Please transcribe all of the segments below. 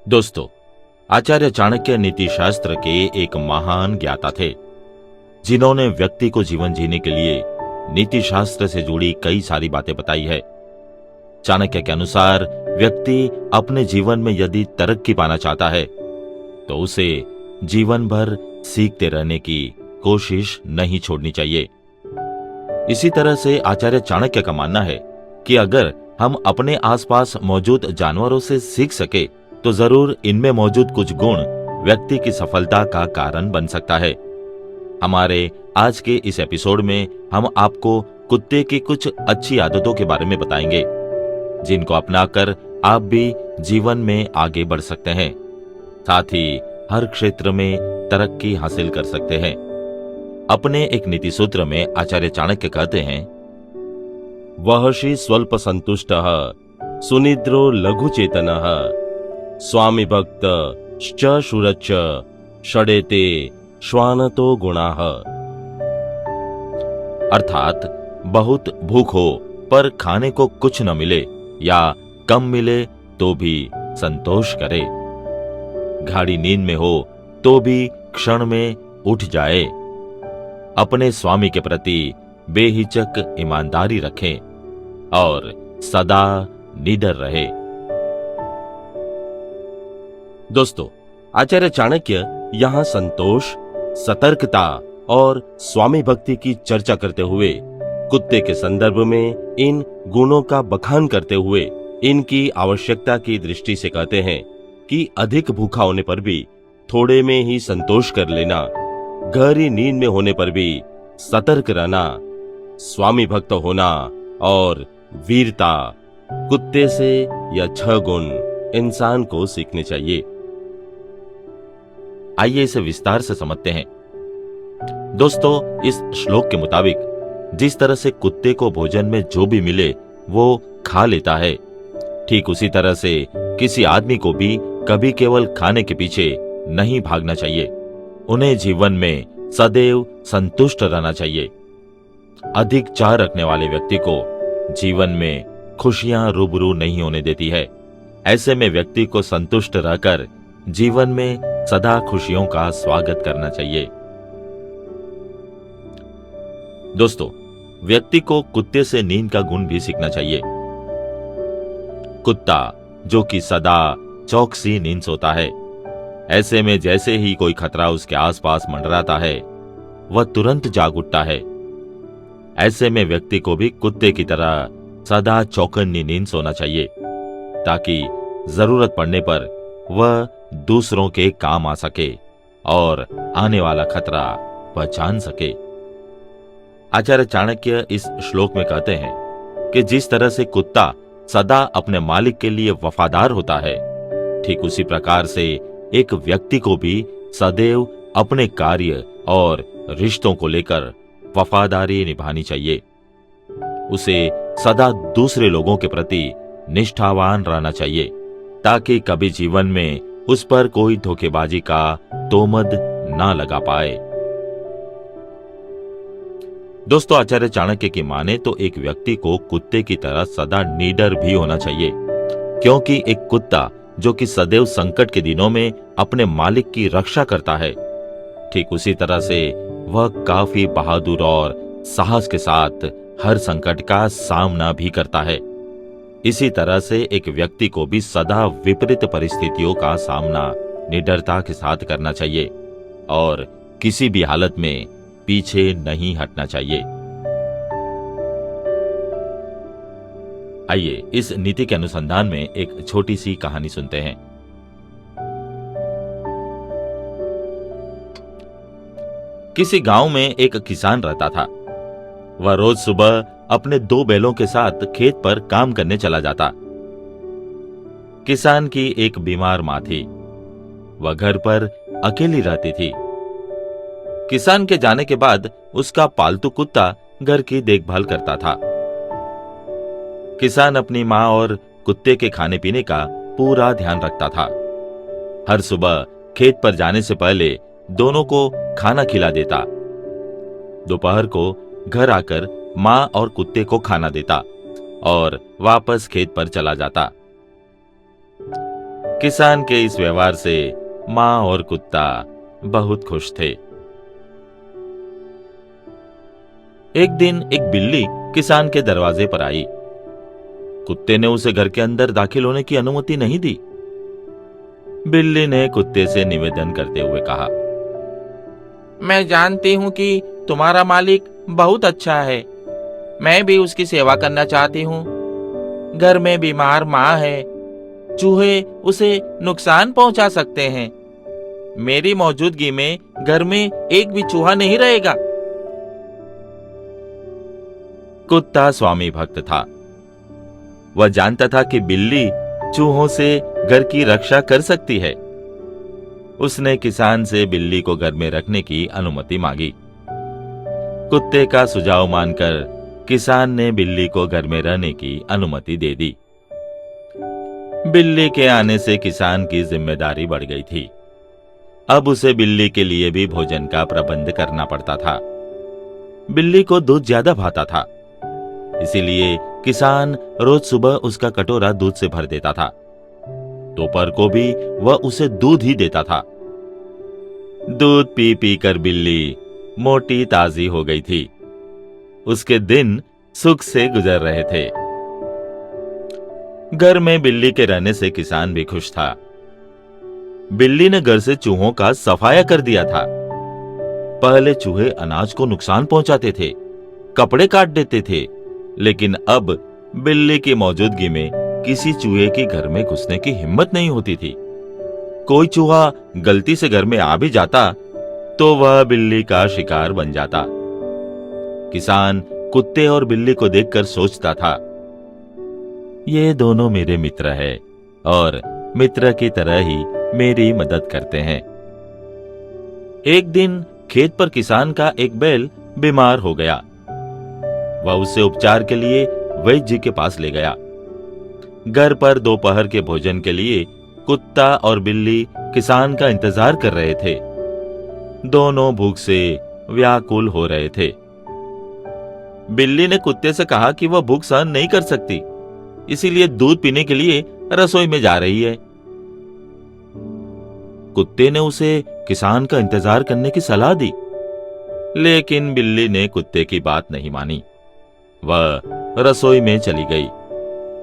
दोस्तों, आचार्य चाणक्य नीति शास्त्र के एक महान ज्ञाता थे, जिन्होंने व्यक्ति को जीवन जीने के लिए नीति शास्त्र से जुड़ी कई सारी बातें बताई है। चाणक्य के अनुसार व्यक्ति अपने जीवन में यदि तरक्की पाना चाहता है तो उसे जीवन भर सीखते रहने की कोशिश नहीं छोड़नी चाहिए। इसी तरह से आचार्य चाणक्य का मानना है कि अगर हम अपने आसपास मौजूद जानवरों से सीख सके तो जरूर इनमें मौजूद कुछ गुण व्यक्ति की सफलता का कारण बन सकता है। हमारे आज के इस एपिसोड में हम आपको कुत्ते की कुछ अच्छी आदतों के बारे में बताएंगे, जिनको अपनाकर आप भी जीवन में आगे बढ़ सकते हैं, साथ ही हर क्षेत्र में तरक्की हासिल कर सकते हैं। अपने एक नीति सूत्र में आचार्य चाणक्य कहते हैं, वहर्षि स्वल्प संतुष्टः सुनिद्रो लघु चेतनः स्वामी भक्त च शूरच्च षडेते श्वानतो गुणाः। अर्थात बहुत भूख हो पर खाने को कुछ न मिले या कम मिले तो भी संतोष करे, गाढ़ी नींद में हो तो भी क्षण में उठ जाए, अपने स्वामी के प्रति बेहिचक ईमानदारी रखें और सदा निडर रहे। दोस्तों, आचार्य चाणक्य यहाँ संतोष, सतर्कता और स्वामी भक्ति की चर्चा करते हुए कुत्ते के संदर्भ में इन गुणों का बखान करते हुए इनकी आवश्यकता की दृष्टि से कहते हैं कि अधिक भूखा होने पर भी थोड़े में ही संतोष कर लेना, गहरी नींद में होने पर भी सतर्क रहना, स्वामी भक्त होना और वीरता, कुत्ते से यह 6 गुण इंसान को सीखने चाहिए। आइए इसे विस्तार से समझते हैं। दोस्तों, इस श्लोक के मुताबिक जिस तरह से कुत्ते को भोजन में जो भी मिले वो खा लेता है, ठीक उसी तरह से किसी आदमी को भी कभी केवल खाने के पीछे नहीं भागना चाहिए। उन्हें जीवन में सदैव संतुष्ट रहना चाहिए। अधिक चाह रखने वाले व्यक्ति को जीवन में खुशियां रूबरू नहीं होने देती है। ऐसे में व्यक्ति को संतुष्ट रहकर जीवन में सदा खुशियों का स्वागत करना चाहिए। दोस्तों, व्यक्ति को कुत्ते से नींद का गुण भी सीखना चाहिए। कुत्ता जो कि सदा चौकसी नींद सोता है, ऐसे में जैसे ही कोई खतरा उसके आसपास मंडराता है वह तुरंत जाग उठता है। ऐसे में व्यक्ति को भी कुत्ते की तरह सदा चौकन्नी नींद सोना चाहिए, ताकि जरूरत पड़ने पर वह दूसरों के काम आ सके और आने वाला खतरा पहचान सके। आचार्य चाणक्य इस श्लोक में कहते हैं कि जिस तरह से कुत्ता सदा अपने मालिक के लिए वफादार होता है, ठीक उसी प्रकार से एक व्यक्ति को भी सदैव अपने कार्य और रिश्तों को लेकर वफादारी निभानी चाहिए। उसे सदा दूसरे लोगों के प्रति निष्ठावान रहना चाहिए, ताकि कभी जीवन में उस पर कोई धोखेबाजी का तोमद ना लगा पाए। दोस्तों, आचार्य चाणक्य की माने तो एक व्यक्ति को कुत्ते की तरह सदा निडर भी होना चाहिए, क्योंकि एक कुत्ता जो कि सदैव संकट के दिनों में अपने मालिक की रक्षा करता है, ठीक उसी तरह से वह काफी बहादुर और साहस के साथ हर संकट का सामना भी करता है। इसी तरह से एक व्यक्ति को भी सदा विपरीत परिस्थितियों का सामना निडरता के साथ करना चाहिए और किसी भी हालत में पीछे नहीं हटना चाहिए। आइए इस नीति के अनुसंधान में एक छोटी सी कहानी सुनते हैं। किसी गांव में एक किसान रहता था। वह रोज सुबह अपने 2 बैलों के साथ खेत पर काम करने चला जाता। किसान की एक बीमार मां थी। वह घर पर अकेली रहती थी। किसान के जाने के बाद उसका पालतू कुत्ता घर की देखभाल करता था। किसान अपनी मां और कुत्ते के खाने पीने का पूरा ध्यान रखता था। हर सुबह खेत पर जाने से पहले दोनों को खाना खिला देता। दोपहर को घर आकर मां और कुत्ते को खाना देता और वापस खेत पर चला जाता। किसान के इस व्यवहार से माँ और कुत्ता बहुत खुश थे। एक दिन एक बिल्ली किसान के दरवाजे पर आई। कुत्ते ने उसे घर के अंदर दाखिल होने की अनुमति नहीं दी। बिल्ली ने कुत्ते से निवेदन करते हुए कहा, मैं जानती हूँ कि तुम्हारा मालिक बहुत अच्छा है। मैं भी उसकी सेवा करना चाहती हूँ। घर में बीमार माँ है। चूहे उसे नुकसान पहुंचा सकते हैं। मेरी मौजूदगी में घर में एक भी चूहा नहीं रहेगा। कुत्ता स्वामी भक्त था। वह जानता था कि बिल्ली चूहों से घर की रक्षा कर सकती है। उसने किसान से बिल्ली को घर में रखने की अनुमति मांगी। कुत्ते का सुझाव मानकर किसान ने बिल्ली को घर में रहने की अनुमति दे दी। बिल्ली के आने से किसान की जिम्मेदारी बढ़ गई थी। अब उसे बिल्ली के लिए भी भोजन का प्रबंध करना पड़ता था। बिल्ली को दूध ज्यादा भाता था, इसीलिए किसान रोज सुबह उसका कटोरा दूध से भर देता था। दोपहर को भी वह उसे दूध ही देता था। दूध पी पी कर बिल्ली मोटी ताजी हो गई थी। उसके दिन सुख से गुजर रहे थे। घर में बिल्ली के रहने से किसान भी खुश था। बिल्ली ने घर से चूहों का सफाया कर दिया था। पहले चूहे अनाज को नुकसान पहुंचाते थे, कपड़े काट देते थे, लेकिन अब बिल्ली की मौजूदगी में किसी चूहे की घर में घुसने की हिम्मत नहीं होती थी। कोई चूहा गलती से घर में आ भी जाता तो वह बिल्ली का शिकार बन जाता। किसान कुत्ते और बिल्ली को देखकर सोचता था, ये दोनों मेरे मित्र हैं और मित्र की तरह ही मेरी मदद करते हैं। एक दिन खेत पर किसान का एक बैल बीमार हो गया। वह उसे उपचार के लिए वैद्य जी के पास ले गया। घर पर दोपहर के भोजन के लिए कुत्ता और बिल्ली किसान का इंतजार कर रहे थे। दोनों भूख से व्याकुल हो रहे थे। बिल्ली ने कुत्ते से कहा कि वह भूख सहन नहीं कर सकती, इसीलिए दूध पीने के लिए रसोई में जा रही है। कुत्ते ने उसे किसान का इंतजार करने की सलाह दी, लेकिन बिल्ली ने कुत्ते की बात नहीं मानी। वह रसोई में चली गई।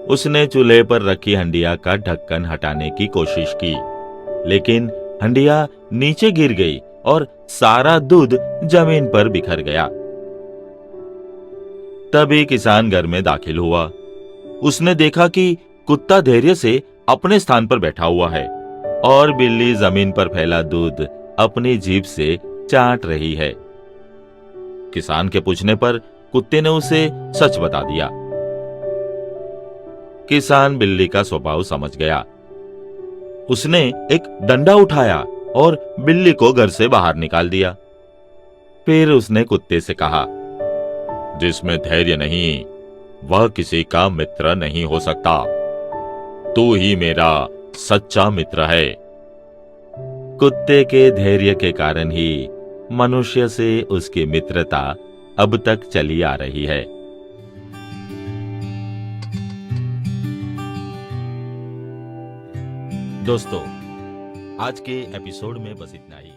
उसने चूल्हे पर रखी हंडिया का ढक्कन हटाने की कोशिश की, लेकिन हंडिया नीचे गिर गई और सारा दूध जमीन पर बिखर गया। तभी किसान घर में दाखिल हुआ। उसने देखा कि कुत्ता धैर्य से अपने स्थान पर बैठा हुआ है और बिल्ली जमीन पर फैला दूध अपनी जीभ से चाट रही है। किसान के पूछने पर कुत्ते ने उसे सच बता दिया। किसान बिल्ली का स्वभाव समझ गया। उसने एक डंडा उठाया और बिल्ली को घर से बाहर निकाल दिया। फिर उसने कुत्ते से कहा, जिसमें धैर्य नहीं वह किसी का मित्र नहीं हो सकता। तू ही मेरा सच्चा मित्र है। कुत्ते के धैर्य के कारण ही मनुष्य से उसकी मित्रता अब तक चली आ रही है। दोस्तों, आज के एपिसोड में बस इतना ही।